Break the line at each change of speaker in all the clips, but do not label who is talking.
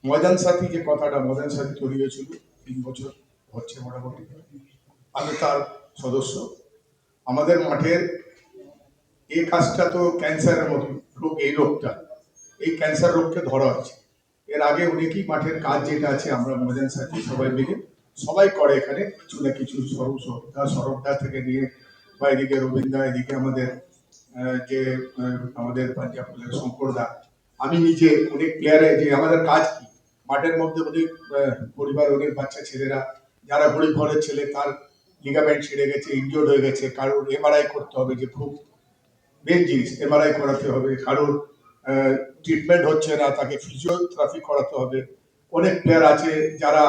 ময়দান সাথী যে কথাটা, ময়দান সাথী তৈরি হয়েছিল 3 বছর হচ্ছে মোটামুটি। আমি তার সদস্য। আমাদের মাঠের এই কাজটা তো ক্যান্সারের মতো রোগ, এই রোগটা, এই ক্যান্সার রোগকে ধরা হচ্ছে। এর আগে অনেকেই মাঠের কাজ যেটা আছে আমরা ময়দান সাথী সবাই মিলে সবাই করে এখানে কিছু না কিছু, সরবদা থেকে নিয়ে বা এদিকে রবীন্দ্র, এদিকে আমাদের যে আমাদের পাঞ্জাবের শঙ্করদা, আমি নিজে অনেক প্লেয়ারে যে আমাদের কাজ কি মাঠের মধ্যে অনেক পরিবার, অনেক বাচ্চা ছেলেরা যারা গরিব ঘরের ছেলে, তার লিগামেন্ট ছিঁড়ে গেছে, ইনজোর্ড হয়ে গেছে, কারোর এমআরআই করতে হবে, যে খুব মেন জিনিস এমআরআই করাতে হবে, কারোর ট্রিটমেন্ট হচ্ছে না, তাকে ফিজিওথেরাপি করাতে হবে। অনেক প্লেয়ার আছে যারা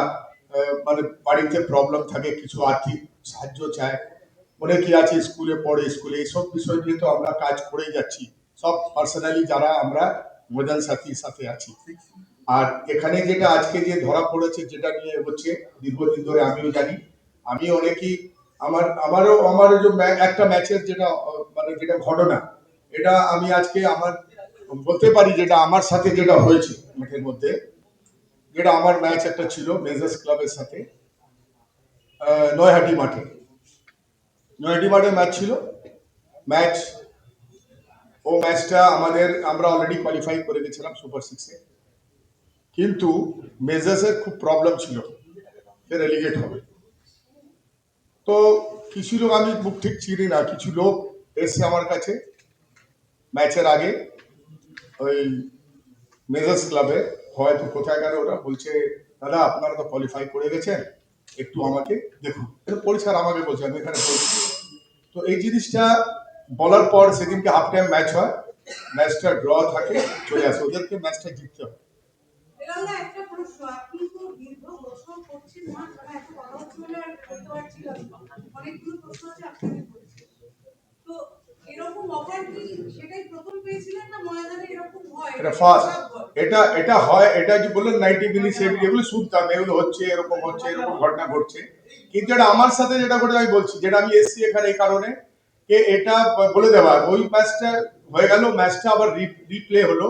মানে বাড়িতে প্রবলেম থাকে, কিছু আর্থিক সাহায্য চায়। অনেকেই আছে স্কুলে পড়ে, স্কুলে এইসব বিষয় নিয়ে তো আমরা কাজ করেই যাচ্ছি সব পার্সোনালি যারা আমরা ময়দান সাথীর সাথে আছি। আর এখানে যেটা আজকে যে ধরা পড়েছে, যেটা নিয়ে হচ্ছে দীর্ঘদিন ধরে আমিও জানি, আমি অনেকেই আমারও যে একটা ম্যাচের যেটা মানে যেটা ঘটনা, এটা আমি আজকে আমার বলতে পারি যেটা আমার সাথে যেটা হয়েছে মাঠের মধ্যে, যেটা আমার ম্যাচ একটা ছিল মেজার্স ক্লাবের সাথে নয়হাটি মাঠে। নয়হাটি মাঠে ম্যাচ ছিল। ম্যাচ ও ম্যাচটা আমরা অলরেডি কোয়ালিফাই করে গেছিলাম সুপার 6-এ, কিন্তু মেজার্সের খুব প্রবলেম ছিল, রেলিগেট হবে। তো কিছু লোক, আমি মুখ ঠিক চিনি না, কিছু লোক এসছে আমার কাছে ম্যাচের আগে, ওই মেজার্স ক্লাবে, হয়তো কোথায় গেল ওরা, বলছে দাদা আপনারা তো কোয়ালিফাই করে গেছেন, একটু আমাকে দেখুন। পরিষ্কার আমাকে বলছে, আমি এখানে বলছি। তো এই জিনিসটা বলার পর সেদিনকে হাফ টাইম ম্যাচ হয়, ম্যাচটা ড্র থাকে, চলে আসে, ওদেরকে ম্যাচটা জিততে হয়।
একটা প্রশ্ন, আপনি তো দীর্ঘ বছর করছেন মাঠ, এত কথা হচ্ছে বলে আর বলতে পারছিলাম অনেকগুলো প্রশ্ন আছে আপনাকে বলছি। তো এরকম অফার কি সেটাই প্রথম পেয়েছিলেন না ময়দানে এরকম হয়?
এটা ফার্স্ট, এটা হয়, এটা যে বললেন 90 মিনিট এগুলো শুনতাম, এগুলো হচ্ছে, এরকম হচ্ছে, এরকম ঘটনা ঘটছে, কিন্তু এটা আমার সাথে যেটা ঘটে আমি বলছি, যেটা আমি এসছি এখানে এই কারণে এটা বলে দেওয়া। ওই ম্যাচটা হয়ে গেল, ম্যাচটা আবার রিপ্লে হলো,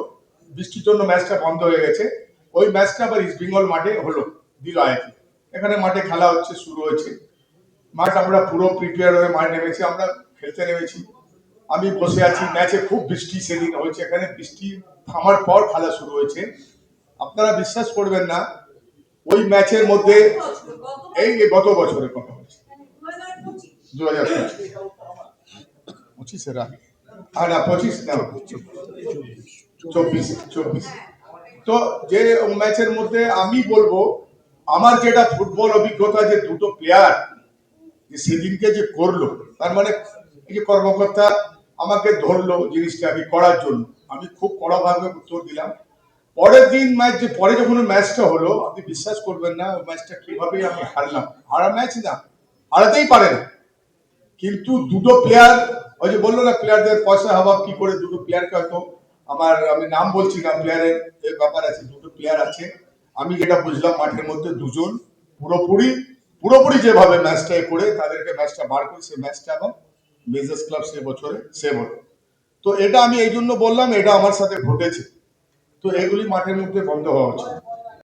বৃষ্টির জন্য ম্যাচটা বন্ধ হয়ে গেছে। ওই ম্যাচটা আবার ইস্ট বেঙ্গল মাঠে হলো, দিল আয়াতে। এখানে মাঠে খেলা হচ্ছে, শুরু হয়েছে মাঠ, আমরা পুরো প্রিপেয়ার হয়ে মাঠ নেমেছি, আমরা খেলতে নেমেছি। আমি বসে আছি, ম্যাচে খুব বৃষ্টি সেদিন হয়েছে, এখানে বৃষ্টি থামার পর খেলা শুরু হয়েছে। আপনারা বিশ্বাস করবেন না, ওই ম্যাচের মধ্যে এই গত বছরের কথা বলছি, 2025-এর আগে, আর না 25 না 24। তো যে ম্যাচের মধ্যে আমি বলবো আমার যেটা ফুটবল অভিজ্ঞতা, যে দুটো প্লেয়ার যে সেদিনকে যে করলো, তার মানে এই যে কর্মকর্তা আমাকে ধরলো জিনিসটাকে করার জন্য, আমি খুব কড়াভাবে উত্তর দিলাম। পরের দিন ম্যাচ, যে পরে যখন ম্যাচটা হলো, আপনি বিশ্বাস করবেন না ওই ম্যাচটা কিভাবে আমি হারলাম। হারা ম্যাচ না, হারাতেই পারে না, কিন্তু দুটো প্লেয়ার, ওই যে বললো না প্লেয়ারদের পয়সা অভাব, কি করে দুটো প্লেয়ারকে হয়তো আমি নাম বলছি না, প্লেয়ারের ব্যাপার আছে, দুটো প্লেয়ার আছে, আমি যেটা বুঝলাম মাঠের মধ্যে দুজন পুরোপুরি যেভাবে ম্যাচটা করে তাদেরকে ম্যাচটা বার করে, সেই ম্যাচটা এবং মেজার্স ক্লাব সে বছরে সেভ হলো। তো এটা আমি এই জন্য বললাম, এটা আমার সাথে ঘটেছে। তো এগুলি মাঠের মধ্যে বন্ধ হওয়া উচিত।